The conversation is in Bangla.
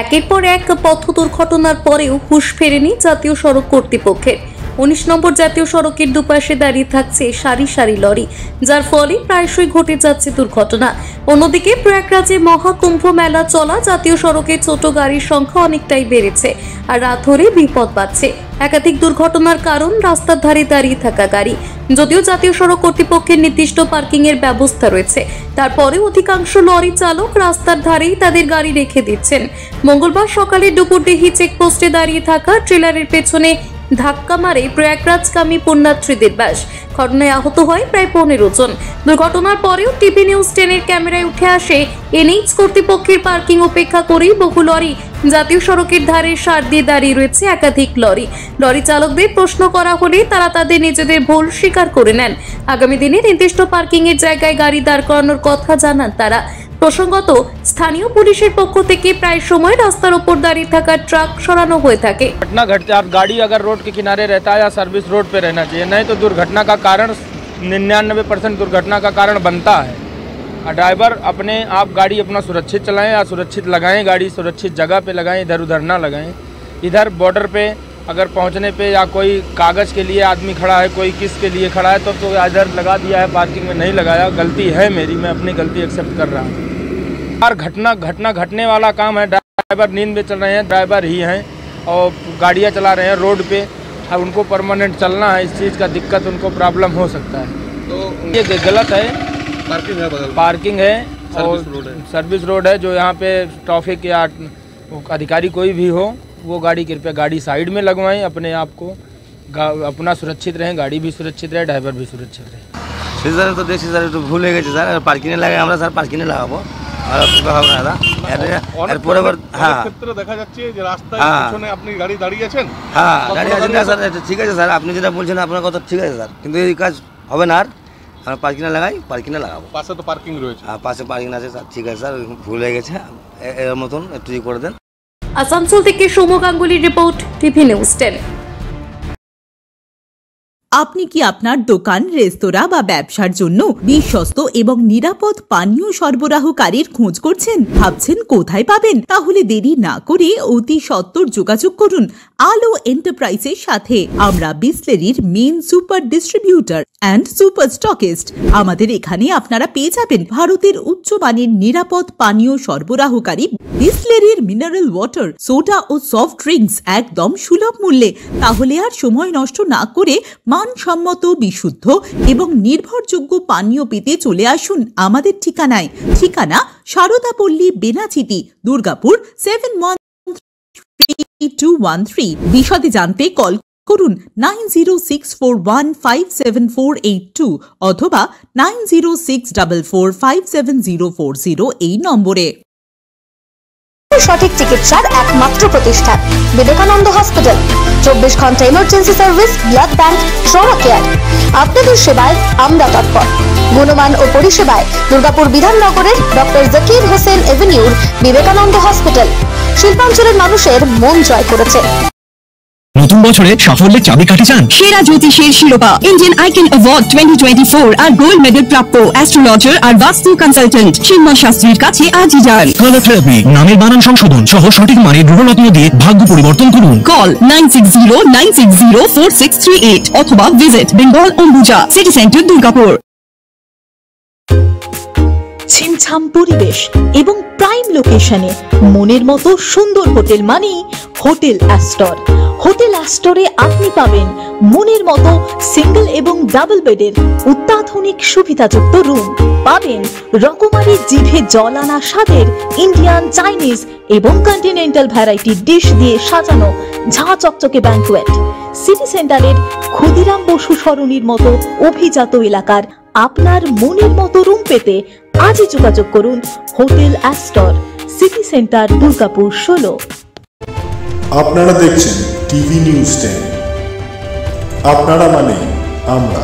একের পর এক পথ দুর্ঘটনার পরেও হুঁশ ফেরেনি জাতীয় সড়ক কর্তৃপক্ষের। 19 নম্বর জাতীয় সড়কের দুপাশে দাঁড়িয়ে থাকছে সারি সারি লরি, যার ফলে প্রায়শই ঘটে যাচ্ছে দুর্ঘটনা। অন্যদিকে প্রয়াগরাজে মহাকুম্ভ মেলা চলা জাতীয় সড়কে ছোট গাড়ির সংখ্যা অনেকটাই বেড়েছে, আর রাত হলে বিপদ বাড়ছে। একাধিক দুর্ঘটনার কারণ রাস্তার ধারে দাঁড়িয়ে থাকা গাড়ি। যদিও জাতীয় সড়ক কর্তৃপক্ষের নির্দিষ্ট পার্কিং এর ব্যবস্থা রয়েছে, তারপরেও অধিকাংশ লরি চালক রাস্তার ধারেই তাদের গাড়ি রেখে দিচ্ছেন। মঙ্গলবার সকালে ডুপুরডিহি চেকপোস্টে দাঁড়িয়ে থাকা ট্রেলারের পেছনে ধাক্কা মারে প্রয়াগরাজগামী পুণ্যার্থীদের বাস। ঘটনায় আহত হয় প্রায় 15 জন। দুর্ঘটনার পরেও টিভি নিউজ 10 এর ক্যামেরায় উঠে আসে এনএইচ কর্তৃপক্ষের পার্কিং উপেক্ষা করেই বহু লরি জাতীয় সড়কের ধারে সার দিয়ে দাঁড়িয়ে রয়েছে একাধিক লরি। লরি চালকদের প্রশ্ন করা হলে তারা তাদের নিজেদের ভুল স্বীকার করে নেন। আগামী দিনে নির্দিষ্ট পার্কিং এর জায়গায় গাড়ি দাঁড় করানোর কথা জানান তারা। প্রসঙ্গত, স্থানীয় পুলিশের পক্ষ থেকে প্রায় সময় রাস্তার উপর দাঁড়িয়ে থাকা ট্রাক সরানো হয়ে থাকে। घटना घटते आप गाड़ी अगर रोड के किनारे रहता है या सर्विस रोड पे रहना चाहिए, नहीं तो दुर्घटना का कारण 99% दुर्घटना का कारण बनता है। ड्राइवर अपने आप गाड़ी अपना सुरक्षित चलाएं या सुरक्षित लगाएं, गाड़ी सुरक्षित जगह पे लगाएं, इधर उधर ना लगाएं। इधर बॉर्डर पे अगर पहुंचने पे या कोई कागज़ के लिए आदमी खड़ा है, कोई किस के लिए खड़ा है, तो इधर लगा दिया है, पार्किंग में नहीं लगाया। गलती है मेरी, मैं अपनी गलती एक्सेप्ट कर रहा हूँ। हर घटना घटने वाला काम है। ड्राइवर नींद में चल रहे हैं, ड्राइवर ही हैं और गाड़ियाँ चला रहे हैं रोड पे। अब उनको परमानेंट चलना है, इस चीज़ का दिक्कत उनको प्रॉब्लम हो सकता है। तो ये गलत है। पार्किंग है और सर्विस रोड है। जो यहाँ पे ट्रैफिक या अधिकारी कोई भी हो, वो गाड़ी कृपया गाड़ी साइड में लगवाएं। अपने आप को अपना सुरक्षित रहें, गाड़ी भी सुरक्षित रहे, ड्राइवर भी सुरक्षित रहे। স্যার তো দেখছি স্যার একটু ভুল হয়ে গেছে স্যার, পার্কিংয়ে লাগাই আমরা স্যার পার্কিংয়ে লাগাবো। আর হবে না এরপরে হ্যাঁ ক্ষেত্রে দেখা যাচ্ছে যে রাস্তায় পিছনে আপনি গাড়ি দাঁড়িয়েছেন। হ্যাঁ গাড়ি আছে না স্যার, ঠিক আছে স্যার, আপনি যেটা বলছেন আপনার কথা ঠিক আছে স্যার, কিন্তু এই কাজ হবে না। আর আমরা পার্কিংয়ে লাগাই, পার্কিংয়ে লাগাবো। পাশে তো পার্কিং রয়েছে। হ্যাঁ পাশে পার্কিং আছে স্যার, ঠিক আছে স্যার, ভুল হয়ে গেছে, এর মতন একটু করে দেন। আসানসোল থেকে সৌম্য গাঙ্গুলির রিপোর্ট, টিভি নিউজ 10। আপনি কি আপনার দোকান, রেস্তোরাঁ বা ব্যবসার জন্য বিশ্বস্ত এবং নিরাপদ পানীয় সরবরাহকারীর খোঁজ করছেন? ভাবছেন কোথায় পাবেন? তাহলে দেরি না করে অতি সত্বর যোগাযোগ করুন আলো এন্টারপ্রাইজের সাথে। আমরা বিসলেরির main super distributor and super stockist. আমাদের এখানে আপনারা পেয়ে যাবেন ভারতের উচ্চমানের নিরাপদ পানীয় সরবরাহকারী বিসলেরির মিনারেল ওয়াটার, সোডা ও সফট ড্রিঙ্কস একদম সুলভ মূল্যে। তাহলে আর সময় নষ্ট না করে মানসম্মত, বিশুদ্ধ এবং নির্ভরযোগ্য পানীয় পেতে চলে আসুন আমাদের ঠিকানায়। ঠিকানা সারদাপল্লী, বেনাচিটি, দুর্গাপুর 713213। বিশদে জানতে কল করুন 9064157482 অথবা 9064457040 এই নম্বরে। সঠিক চিকিৎসার একমাত্র প্রতিষ্ঠান বিবেকানন্দ হসপিটাল। 24 ঘন্টা emergency service, blood bank, trauma care. আপনাদের সেবায় আমরা তৎপর। গুণমান ও পরিষেবায় দুর্গাপুর বিধাননগরের ডক্টর জাকির হোসেন এভিনিউর বিবেকানন্দ হসপিটাল শিল্পাঞ্চলের মানুষের মন জয় করেছে। নতুন বছরে সাফল্যের চাবিকাঠি চান? সেরা জ্যোতিষের শিরোপা, ইন্ডিয়ান আইকন অ্যাওয়ার্ড 2024 আর গোল্ড মেডেল প্রাপ্ত অ্যাস্ট্রোলজার আর বাস্তু কনসালটেন্ট চিন্ময় শাস্ত্রীর কাছে আজই যান। কালার থেরাপি, নামের বানান সংশোধন সহ সঠিক মানের গ্রহরত্ন দিয়ে ভাগ্য পরিবর্তন করুন। কল 9609604638 অথবা visit Bengal Ambuja city centre, Durgapur. ছিমছাম পরিবেশ এবং প্রাইম লোকেশনে মনের মতো সুন্দর হোটেল মানে হোটেল অ্যাস্টর। হোটেল অ্যাস্টরে আপনি পাবেন মনের মতো সিঙ্গেল এবং ডাবল বেডের অত্যাধুনিক সুবিধাযুক্ত রুম, পাবেন রকমারি জিভে জল আনা স্বাদের ইন্ডিয়ান, চাইনিজ এবং কন্টিনেন্টাল ভ্যারাইটি ডিশ দিয়ে সাজানো ঝাঁ চকচকে ব্যাংকুয়েট। সিটি সেন্টারের ক্ষুদিরাম বসু সরণির মতো অভিজাত এলাকার আপনার মনের মতো রুম পেতে আজই যোগাযোগ করুন hotel Astor, city centre, Durgapur 16। আপনারা দেখছেন টিভি নিউজ 10। আপনারা মানে আমরা।